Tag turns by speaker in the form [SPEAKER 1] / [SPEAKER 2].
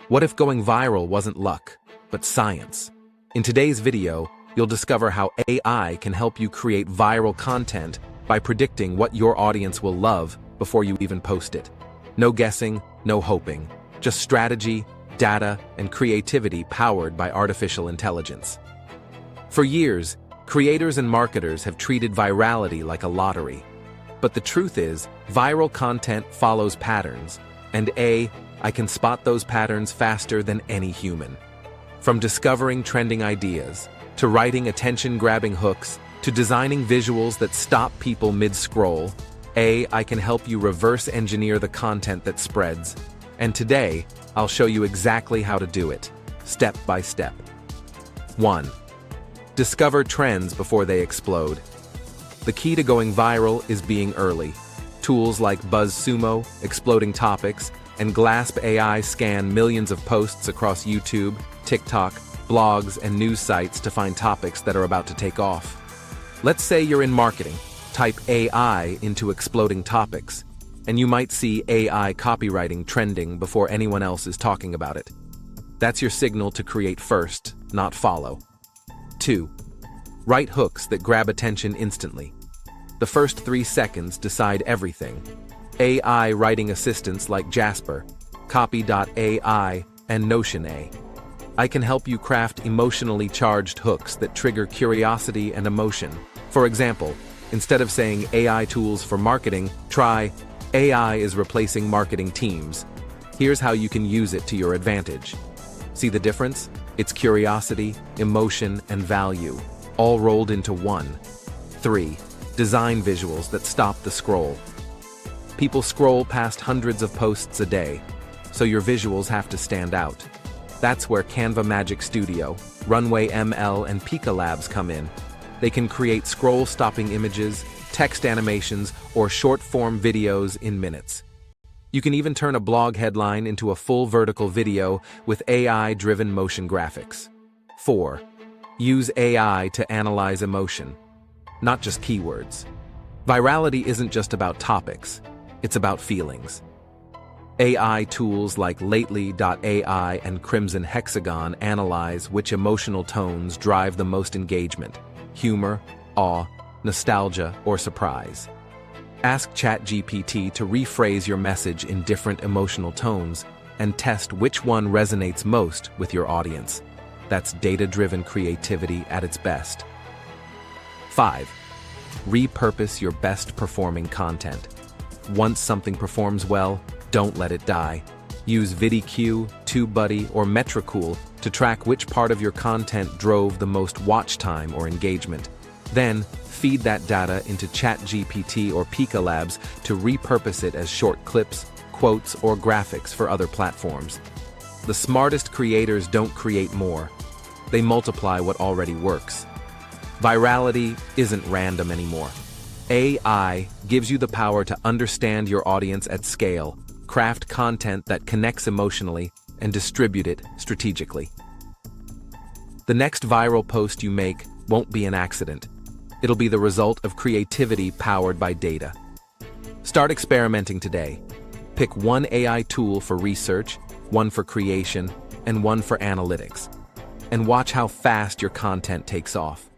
[SPEAKER 1] What if going viral wasn't luck, but science? In today's video, you'll discover how AI can help you create viral content by predicting what your audience will love before you even post it. No guessing, no hoping, just strategy, data, and creativity powered by artificial intelligence. For years, creators and marketers have treated virality like a lottery. But the truth is, viral content follows patterns, and I can spot those patterns faster than any human. From discovering trending ideas, to writing attention-grabbing hooks, to designing visuals that stop people mid-scroll, I can help you reverse engineer the content that spreads. And today, I'll show you exactly how to do it, step by step. 1. Discover trends before they explode. The key to going viral is being early. Tools like BuzzSumo, Exploding Topics, and Glasp AI scan millions of posts across YouTube, TikTok, blogs, and news sites to find topics that are about to take off. Let's say you're in marketing. Type AI into Exploding Topics, and you might see AI copywriting trending before anyone else is talking about it. That's your signal to create first, not follow. 2. Write hooks that grab attention instantly. The first 3 seconds decide everything. AI writing assistants like Jasper, Copy.ai, and Notion. I can help you craft emotionally charged hooks that trigger curiosity and emotion. For example, instead of saying AI tools for marketing, try AI is replacing marketing teams. Here's how you can use it to your advantage. See the difference? It's curiosity, emotion, and value, all rolled into one. 3. Design visuals that stop the scroll. People scroll past hundreds of posts a day, so your visuals have to stand out. That's where Canva Magic Studio, Runway ML, and Pika Labs come in. They can create scroll-stopping images, text animations, or short-form videos in minutes. You can even turn a blog headline into a full vertical video with AI-driven motion graphics. 4. Use AI to analyze emotion, not just keywords. Virality isn't just about topics, it's about feelings. AI tools like Lately.ai and Crimson Hexagon analyze which emotional tones drive the most engagement: humor, awe, nostalgia, or surprise. Ask ChatGPT to rephrase your message in different emotional tones and test which one resonates most with your audience. That's data-driven creativity at its best. 5. Repurpose your best-performing content. Once something performs well, don't let it die. Use VidiQ, TubeBuddy, or Metricool to track which part of your content drove the most watch time or engagement. Then, feed that data into ChatGPT or Pika Labs to repurpose it as short clips, quotes, or graphics for other platforms. The smartest creators don't create more. They multiply what already works. Virality isn't random anymore. AI gives you the power to understand your audience at scale, craft content that connects emotionally, and distribute it strategically. The next viral post you make won't be an accident. It'll be the result of creativity powered by data. Start experimenting today. Pick one AI tool for research, one for creation, and one for analytics. And watch how fast your content takes off.